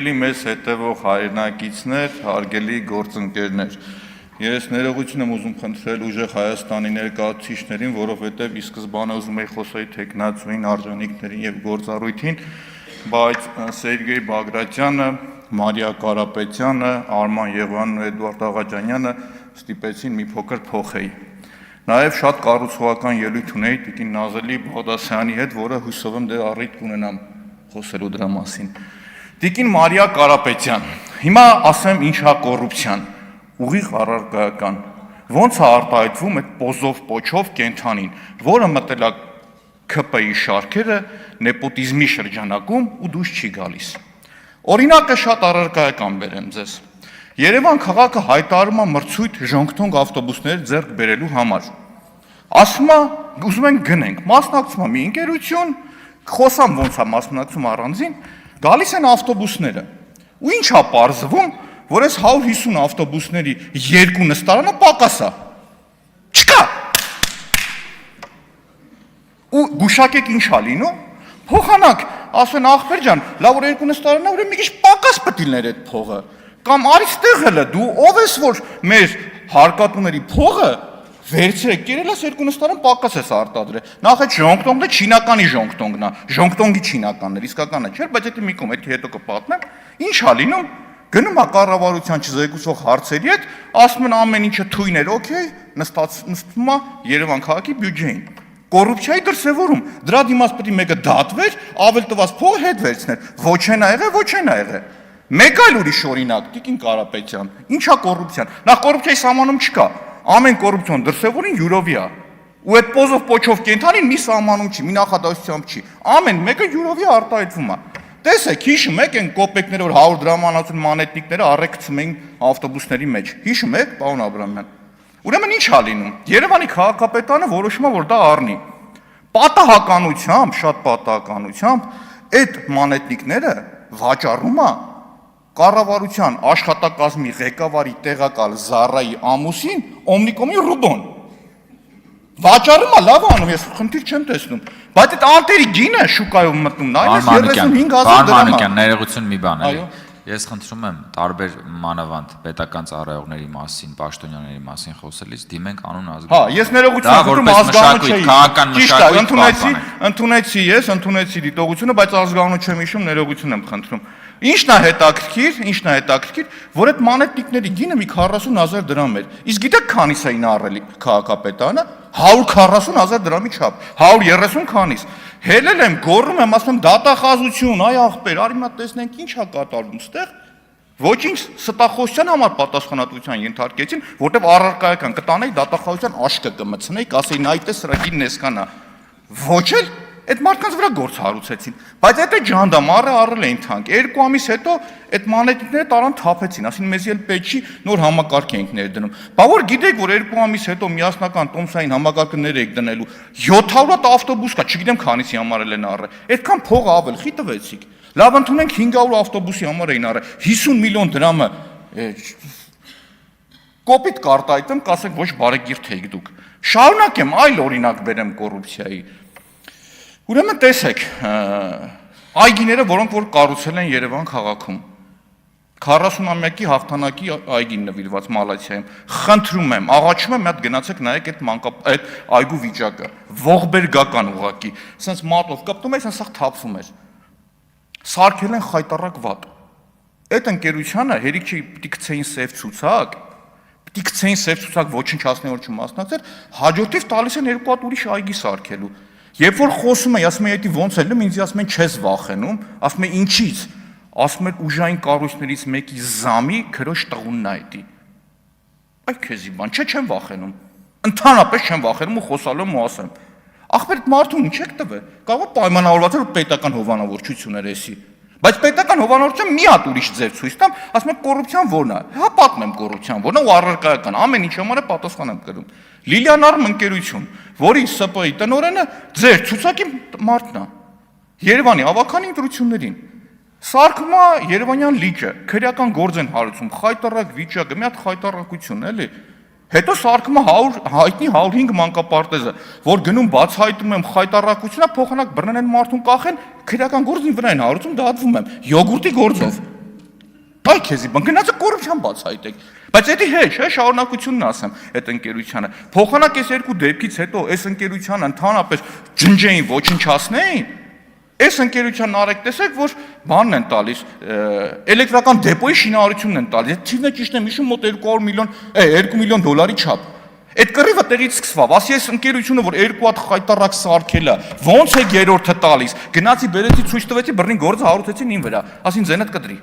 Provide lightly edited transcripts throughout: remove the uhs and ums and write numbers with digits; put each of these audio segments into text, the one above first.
Տրիպլի մեզ հետևող հայրենակիցներ, հարգելի գործընկերներ, ես ներողություն եմ ուզում խնդրել ուժեղ Հայաստանի ներկայացուցիչներին, որովհետև ի սկզբանե ուզում էի խոսեի թեկնածուին, արժանինքներին եւ գործառույթին, բայց Սերգեյ Բագրատյանը, Մարիա Կարապետյանը, Արման Եղյանն ու Էդուարդ Աղաջանյանը ստիպեցին մի փոքր փոխեի։ Նաև շատ կառուցողական ելույթ ունեի տիկին Նազելի Բաղդասարյանի հետ, որը հույսով եմ դեռ առիթ կունենամ խոսելու դրա մասին։ Տիկին Մարիա Կարապետյան, հիմա ասեմ ինչ է կոռուպցիան, ուղիղ առարկայական, ոնց է արտահայտվում այդ պոզով պոչով կենթանին, որը մտել է ՔՊ-ի շարքերը նեպոտիզմի շրջանակում ու դուրս չի գալիս։ Օրինակը շատ առարկայական բերեմ ձեզ։ Երևան քաղաքը հայտարարում է մրցույթ ժոնգթոնգ ավտոբուսներ ձեռք բերելու համար։ Ասում է, ուզում ենք գնենք, մասնակցում է մի ընկերություն, խոսամ ոնց է մասնակցում առանձին, գալիս են ավտոբուսները։ Ու ինչ է պարզվում, որ այս 150 ավտոբուսների 2 նստարանը պակաս է։ Չկա։ Ու գուշակեք ինչ է լինում, փոխանակ, ասեն ախպեր ջան, լավ որ 2 նստարանն է, ուրեմն մի քիչ պակաս պետք է լիներ այդ փողը։ Կամ արի ստեղ հələ դու ով ես որ մեր հարկատուների փողը վերցրեք, կերել ես 2 նստարան պակաս ես արտադրել։ Նախ այդ ժոնգտոնգը չինականի ժոնգտոնգն է, ժոնգտոնգի չինականն է, իսկականը չէ, բայց դա մի կողմ, այդ հետո կպատմեմ։ Ինչ է լինում, գնում է կառավարության չզեկուցող հարցերի հետ, ասում են ամեն ինչը թույն էր, օքեյ, նստվում է Երևան քաղաքի բյուջեին։ Կոռուպցիայի դրսևորում, դրա դիմաց պետք է մեկը դատվեր, ավել տված փողը հետ վերցներ։ Ոչ են ա եղել, ոչ են ա եղել։ Մեկ այլ ուրիշ օրինակ, տիկին Կարապետյան, ինչ է կոռուպցիան։ Նախ կոռուպցիայի սահմանում չկա։ Ամեն կոռուպցիոն դրսևորին յուրովի է։ Ու այդ պոզով պոչով կենթանին մի սահմանում չի, մի նախադասությամբ չի։ Ամեն մեկը յուրովի արտահայտվում է։ Տեսեք, հիշում եք այն կոպեկները, որ 100 դրամանացուն մանեթնիկները առեկցում էին ավտոբուսների մեջ։ Հիշում եք, պարոն Աբրամյան։ Ուրեմն ինչ է լինում։ Երևանի քաղաքապետարանը որոշում է, որ դա առնի։ Պատահականությամբ, շատ պատահականությամբ այդ մանեթնիկները վաճառում է կառավարության աշխատակազմի ղեկավարի տեղակալ Զարայի ամուսին Օմնիկոմի Ռուբոն։ Վաճառում է, լավ անում, ես խնդիր չեմ տեսնում, բայց այդ անտերի գինը շուկայով մտնում, նայես 35,000 դրամ է։ Ներողություն մի բան էլի։ Ես խնդրում եմ տարբեր մանավանդ պետական ծառայողների մասին, պաշտոնյաների մասին խոսելիս դիմենք անուն ազգային։ Հա, ես ներողություն խնդրում ազգանունը չէի։ Ճիշտ է, ընդունեցի դիտողությունը, բայց ազգանունը չեմ հիշում, ներողություն եմ խնդրում։ Ինչն է հետաքրքիր, որ այդ մանեթնիկների գինը մի 40,000 դրամ էր։ Իսկ գիտեք քանիս էին առել քաղաքապետարանը 140,000 դրամի չափ, 130 քանիս։ Հելել եմ, գոռում եմ, ասում եմ դատախազություն, այ ախպեր, արի մա տեսնենք ինչ է կատարվում ստեղ։ Ոչինչ ստախոսության համար պատասխանատվության ենթարկեցին, որտեվ առարկայական կտանեի դատախազության աշկը կմցնեի, կասեի նայ տես սրա գինն էսքան է։ Ոչ էլ այդ մարդկանց վրա գործ հարուցեցին, բայց այդ ջանդամարը առել էին թանկ։ 2 ամիս հետո այդ մանեթիկները տարան թափեցին, ասին մեզ էլ պետք չի նոր համակարգ ենք ներդնում։ Բա որ գիտեք, որ 2 ամիս հետո միասնական տոմսային համակարգներ եք դնելու 700 ավտոբուս կա, չգիտեմ քանիսի համար են առել։ Այդքան փող ավել, խի տվեցիք։ Լավ ընդունենք 500 ավտոբուսի համար էին առել, 50 միլիոն դրամը կոպիտ կարտայտեմ, կասեք ոչ բարեկիրթ եք դուք։ Շարունակեմ այլ օրինակ բերեմ կոռուպցիայի։ Ուրեմն տեսեք, այգիները, որոնք որ կառուցել են Երևան քաղաքում, 40-ամյակի հաղթանակի այգին նվիրված Մալաթիայում, խնդրում եմ, աղաչում եմ, մի հատ գնացեք նայեք այդ այգու վիճակը, ողբերգական ուղղակի, սենց մատով կպտում է, սենց սաղ թափվում էր, սարքել են խայտառակ վատ, այդ ընկերությանը հերիք չի պիտի գցեին սև ցուցակ, ոչնչացնի որ չմասնակցեր, հաջորդիվ տալիս են 2 հատ ուրիշ այգի սարքելու։ Երբ որ խոսում եմ, ասում եմ, «Էդի ոնց է լինում», ինձ ասում են, «Չես վախենում», ասում եմ, «Ինչից», ասում են, «Ուժային կառույցներից մեկի զամի քրոջ տղունն է էդի»։ Այ քեզի բան, չէ, չեմ վախենում։ Ընդհանրապես չեմ վախենում ու խոսալու եմ ու ասեմ։ Ախպեր այդ մարդուն ինչ եք տվել։ Կարող է պայմանավորված էր պետական հովանավորչություն էր էսի։ Բայց պետական հովանավորությունը մի հատ ուրիշ ձև ցույց տամ, ասում եմ կոռուպցիան որն է։ Հա պատմեմ կոռուպցիան որն է ու առարկայական, ամեն ինչ համար է պատասխան եմ կրում։ Լիլիանարմ ընկերություն, որի ՍՊ-ի տնօրենը ձեր ցուցակի մարդն է։ Երևանի ավականին ընտրություններին սարքում է Երևանյան լիճը, քրեական գործ են հարուցում, խայտառակ վիճակը, մի հատ խայտառակություն էլի։ Հետո սարքում է հայտնի 105 մանկապարտեզը, որ գնում բացահայտում եմ խայտառակությունա, փոխանակ բռնեն են մարդուն կախեն, քրեական գործին վրա են հարուցում, դատվում եմ, յոգուրտի գործով։ Այ քեզի բան գնացը կոռուպցիան բացահայտեք։ Բայց դա հետ չէ, շարունակությունն ասեմ այդ ընկերությանը։ Փոխանակ այս երկու դեպքից հետո այս ընկերությանը ընդհանրապես ջնջեին, ոչնչացնեին։ Այս ընկերության արեք տեսեք, որ բանն են տալիս, էլեկտրական դեպոյի շինարարությունն են տալիս։ Այդ թիվն է ճիշտ եմ հիշում, մոտ 2 միլիոն դոլարի չափ։ Այդ կռիվը տեղից սկսավ, ասի այս ընկերությունը, որ 2 հատ խայտարակ սարքել է, ո՞նց է երրորդը տալիս։ Գնացի բերեցի ցույց տվեցի, բռնին գործը հարուցեցին ին վրա։ Ասին ձենդ կտրի։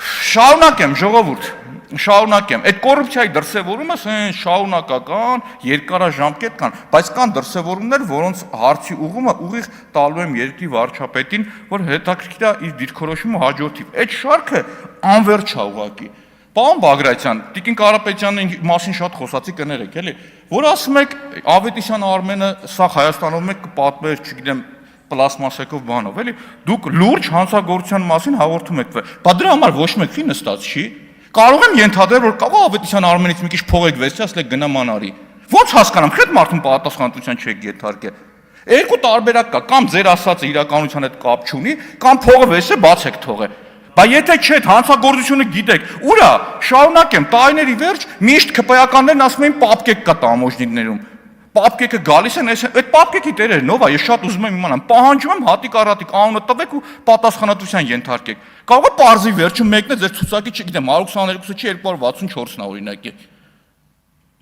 Շարունակեմ, ժողովուրդ, շարունակեմ։ Այդ կոռուպցիայի դրսևորումը շարունակական, երկարաժամկետ կան, բայց կան դրսևորումներ, որոնց հարցի ուղումը ուղիղ տալու եմ երկրի վարչապետին, որ հետաքրքիր է իր դիրքորոշումը հաջորդի։ Այդ շարքը անվերջ է ուղղակի։ Պարոն Բագրատյան, Տիկին Կարապետյանի մասին շատ խոսացի կներեք, էլի, որ ասում եք Ավետիսյան Արմենը սա Հայաստանում եք կպատմեր, չգիտեմ, պլաստմասեկով բանով, էլի, դուք լուրջ հանցագործության մասին հաղորդում եք։ Բա դրա համար ոչ մեկի նստած չի։ Կարող եմ ենթադրել, որ կարող Ավետիսյան Արմենից մի քիչ փող եք վերցրի, ասել եք գնամ անարի։ Ո՞նց հասկանամ, քեդ մարդուն պատասխանատվության չեք ենթարկել։ Երկու տարբերակ կա, կամ ձեր ասածը իրականության հետ կապ չունի, կամ փողը վերցրե բաց եք թողել։ Բայց եթե չէ, հանցագործությունը գիտեք, ուրա, շարունակեմ, տարիների վերջ միշտ ԿՊ-ականներն ասում էին պապկեք կա տամոժնիկներում։ Պապկեկը գալիս են, այդ պապկեկի տերերն ով է, ես շատ ուզում եմ իմանամ, պահանջում եմ հատիկ առատիկ անունը տվեք ու պատասխանատվության ենթարկեք։ Կարող է պարզի վերջում մեկն է ձեր ցուցակի, չգիտեմ, 122-ը չի 264-ն է օրինակի։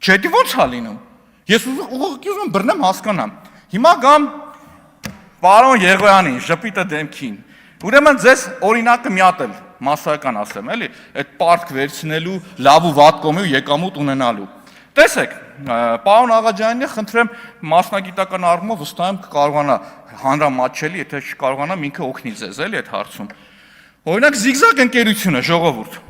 Չէ, դի ո՞նց է լինում։ Ես ուղղակի ուզում եմ բռնեմ հասկանամ։ Հիմա գամ պարոն Եղոյանին, ժպիտը դեմքին։ Ուրեմն ձեզ օրինակը մի հատ էլ մասսայական ասեմ, էլի, այդ պարտք վերցնելու, լավ ու վատ կողմի ու եկամուտ ունենալու։ Տեսեք, պարոն Աղաջանյանը խնդրեմ մասնագիտական առումով վստահ եմ կկարողանա հանրամատչելի, եթե չկարողանամ ինքը օգնի ձեզ, էլի այդ հարցում։ Օրինակ զիգզագ ընկերությունը, ժողովուրդ։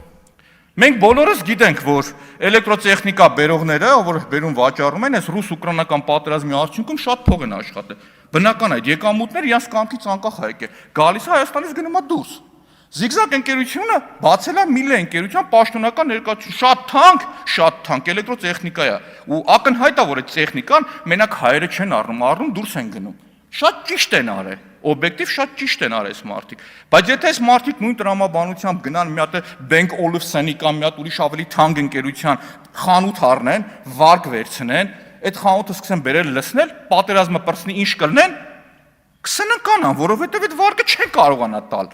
Մենք բոլորս գիտենք, որ էլեկտրոտեխնիկա բերողները, որ բերում վաճառում են, այս ռուս-ուկրաինական պատերազմի արդյունքում շատ փող են աշխատել։ Բնական է, այդ եկամուտները իրենց կամքից անկախ է եկել։ Գալիս է Հայաստանից գնում է դուրս։ Զիգզագ ընկերությունը բացել է Միլե ընկերության պաշտոնական ներկայացություն, շատ թանկ էլեկտրոտեխնիկա է։ Ու ակնհայտ է, որ այդ տեխնիկան մենակ հայերը չեն առնում, դուրս են գնում։ Շատ ճիշտ են արել, օբյեկտիվ շատ ճիշտ են արել այս մարդիկ։ Բայց եթե այս մարդիկ նույն տրամաբանությամբ գնան մի հատ Bank Olufsen-ի կամ մի հատ ուրիշ ավելի թանկ ընկերության խանութ առնեն, վարկ վերցնեն, այդ խանութը սկսեն բերել լցնել, պատերազմը պրծնի ինչ կլնեն, կսննկանան, որովհետև այդ վարկը չեն կարողանա տալ։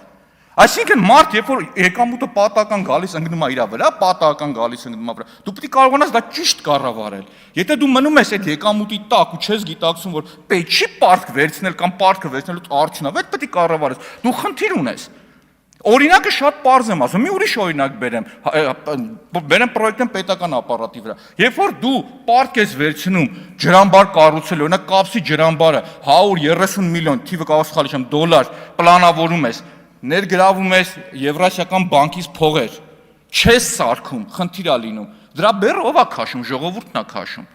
Այսինքն մարդ, երբ որ եկամուտը պատահական գալիս ընկնում է իր վրա, պատահական գալիս ընկնում է վրա, դու պետք է կարողանաս դա ճիշտ կառավարել։ Եթե դու մնում ես այդ եկամուտի տակ ու չես գիտակցում, որ պետք չի պարտք վերցնել կամ պարտքը վերցնելուց արդյունավետ պետք է կառավարես, դու խնդիր ունես։ Օրինակը շատ պարզ եմ ասում, մի ուրիշ օրինակ բերեմ պրոյեկտեն պետական ապարատի վրա։ Երբ որ դու պարտք ես վերցնում ջրամբար կառուցել, օրինակ Կապսի ջրամբարը 130 միլիոն, թիվը կարող սխալ հիշեմ, դոլար պլանավորում ես, ներգրավում ես Եվրասիական բանկից փողեր, չես սարքում, խնդիր է լինում։ Դրա բեռը ով է քաշում, ժողովուրդն է քաշում։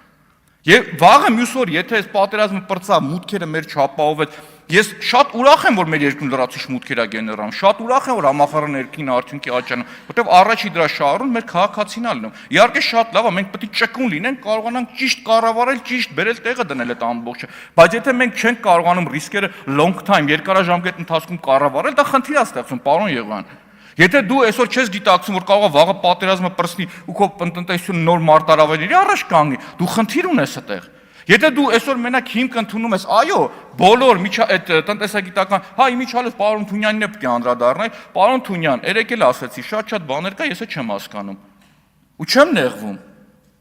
Եվ վաղը մյուս օր, եթե այս պատերազմը պրծա, մուտքերը մեր չապահովեց, ես շատ ուրախ եմ, որ մեր երկրում լրացուցիչ մուտքեր է գեներանում, շատ ուրախ եմ, որ համախառն ներքին արդյունքի աճանում, որտեղ առաջի դրա շահառուն մեր քաղաքացին է լինում։ Իհարկե շատ լավ է, մենք պետք է ճկուն լինենք, կարողանանք ճիշտ կառավարել, ճիշտ բերել տեղը դնել այդ ամբողջը, բայց եթե մենք չենք կարողանում ռիսկերը long time, երկարաժամկետ ընթացքում կառավարել, դա խնդիր է ստեղծում, պարոն Եղոյան։ Եթե դու այսօր չես գիտակցում, որ կարող է վաղը պատերազմը պրծնի ու քո տնտեսությունը նոր մարտահրավերների առաջ կանգնի, դու խնդիր ունես այդտեղ։ Եթե դու այսօր մենակ հիմք ընդունում ես, այո, բոլոր այդ տնտեսագիտական, հա իմիջիալից պարոն Թունյանին է պետք է անդրադառնալ, պարոն Թունյան, երեք էլ ասեցի, շատ բաներ կա, ես չեմ հասկանում։ Ու չեմ նեղվում։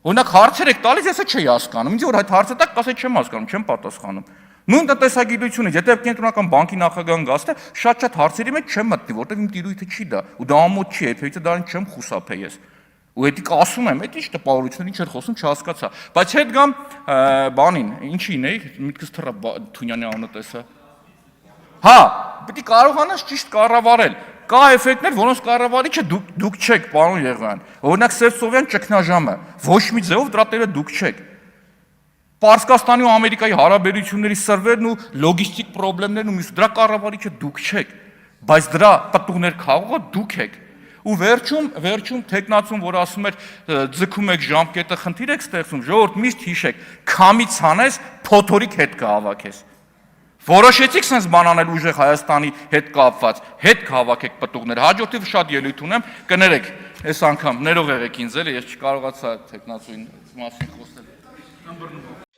Օրինակ հարցեր եք տալիս, ես չի հասկանում։ Ինձ որ այդ հարցը տակ, ասեք չեմ հասկանում, չեմ պատասխանում։ Նույն տնտեսագիտությունը, եթե կենտրոնական բանկի նախագահն գաստե, շատ հարցերի մեջ չեմ մտնի, որտեղ իմ տիրույթը չի դա, ու դա ամոթ չի, երբևիցե դրանից չեմ խուսափել ես։ Ու էդիկ ասում եմ, այդ ինչ տպավորություններ, ինչ էր խոսում, չհասկացա։ Բայց հետ գամ բանին, ինչին էի, միտքս թռա Թունյանի անունը տեսա։ Հա, պետք է կարողանաս ճիշտ կառավարել։ Կա էֆեկտներ, որոնց կառավարիչը դուք չեք, պարոն Եղոյան։ Օրինակ Սերսովյան ճգնաժամը, ոչ մի ձևով դրա տերը դուք չեք։ Պարսկաստանի ու Ամերիկայի հարաբերությունների սրվերն ու լոգիստիկ խնդիրներն ու մյուս դրա կառավարիչը դուք չեք, բայց դրա պատուղներ քաղողը դուք եք։ Ու վերջում տեխնացուն, որ ասում էր ձգում եք ժամկետը, խնդիր եք ստեղծում, ժողովուրդ միշտ հիշեք, քամի ցանես, փոթորիկ հետ կհավաքես։ Որոշեցիք sense բան անել ուժեղ Հայաստանի հետ կապված, հետ հավաքեք պտուղներ։ Հաջորդիվ շատ ելույթ ունեմ, կներեք, այս անգամ ներող եղեք ինձ, ես չկարողացա տեխնացուին մասին խոսել։